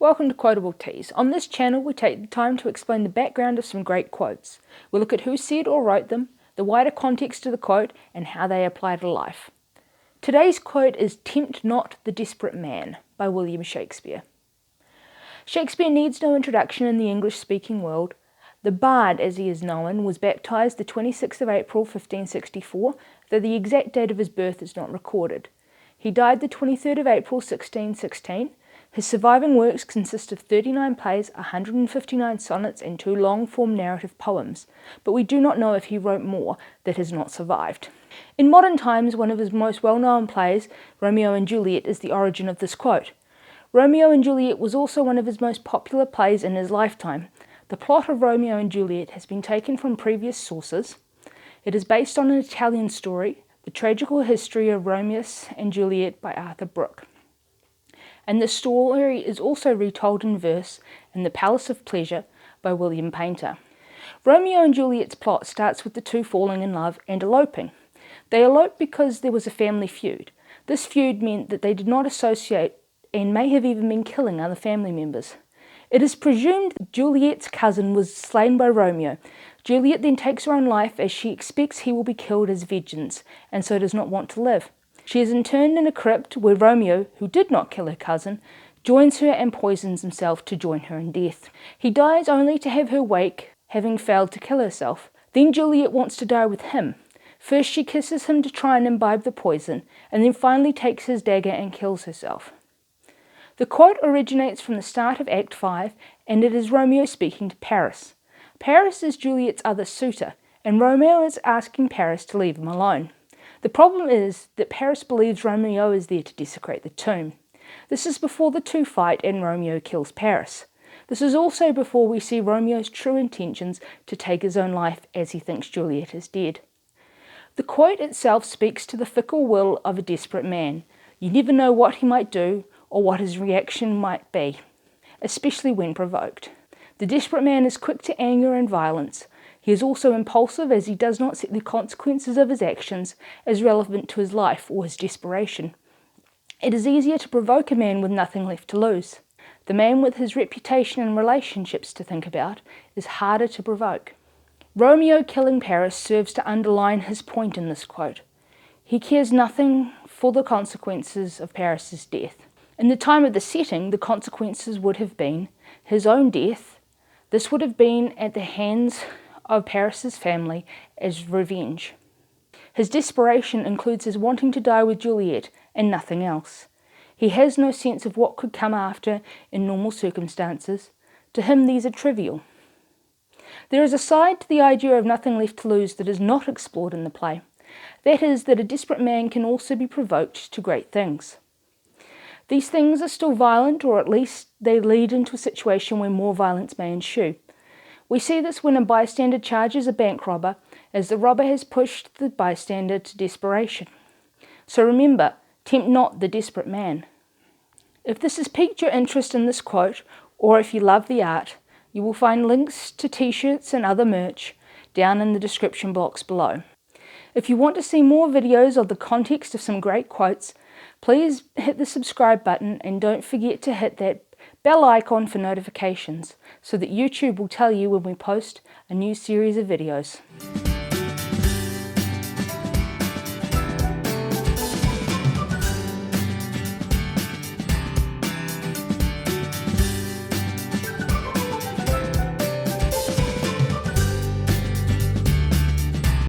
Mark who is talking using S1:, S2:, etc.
S1: Welcome to Quotable Teas. On this channel we take the time to explain the background of some great quotes. We look at who said or wrote them, the wider context of the quote, and how they apply to life. Today's quote is "Tempt not the desperate man" by William Shakespeare. Shakespeare needs no introduction in the English-speaking world. The Bard, as he is known, was baptised the 26th of April 1564, though the exact date of his birth is not recorded. He died the 23rd of April 1616. His surviving works consist of 39 plays, 159 sonnets and 2 long-form narrative poems, but we do not know if he wrote more that has not survived. In modern times, one of his most well-known plays, Romeo and Juliet, is the origin of this quote. Romeo and Juliet was also one of his most popular plays in his lifetime. The plot of Romeo and Juliet has been taken from previous sources. It is based on an Italian story, The Tragical History of Romeo and Juliet by Arthur Brooke. And the story is also retold in verse in The Palace of Pleasure by William Painter. Romeo and Juliet's plot starts with the two falling in love and eloping. They elope because there was a family feud. This feud meant that they did not associate and may have even been killing other family members. It is presumed that Juliet's cousin was slain by Romeo. Juliet then takes her own life as she expects he will be killed as vengeance, and so does not want to live. She is interned in a crypt where Romeo, who did not kill her cousin, joins her and poisons himself to join her in death. He dies only to have her wake, having failed to kill herself. Then Juliet wants to die with him. First she kisses him to try and imbibe the poison, and then finally takes his dagger and kills herself. The quote originates from the start of Act 5, and it is Romeo speaking to Paris. Paris is Juliet's other suitor, and Romeo is asking Paris to leave him alone. The problem is that Paris believes Romeo is there to desecrate the tomb. This is before the two fight and Romeo kills Paris. This is also before we see Romeo's true intentions to take his own life as he thinks Juliet is dead. The quote itself speaks to the fickle will of a desperate man. You never know what he might do or what his reaction might be, especially when provoked. The desperate man is quick to anger and violence. He is also impulsive, as he does not see the consequences of his actions as relevant to his life or his desperation. It is easier to provoke a man with nothing left to lose. The man with his reputation and relationships to think about is harder to provoke. Romeo killing Paris serves to underline his point in this quote. He cares nothing for the consequences of Paris's death. In the time of the setting, the consequences would have been his own death. This would have been at the hands of Paris's family as revenge. His desperation includes his wanting to die with Juliet and nothing else. He has no sense of what could come after in normal circumstances. To him these are trivial. There is a side to the idea of nothing left to lose that is not explored in the play. That is, that a desperate man can also be provoked to great things. These things are still violent, or at least they lead into a situation where more violence may ensue. We see this when a bystander charges a bank robber, as the robber has pushed the bystander to desperation. So remember, tempt not the desperate man. If this has piqued your interest in this quote, or if you love the art, you will find links to t-shirts and other merch down in the description box below. If you want to see more videos of the context of some great quotes, please hit the subscribe button and don't forget to hit that bell icon for notifications so that YouTube will tell you when we post a new series of videos.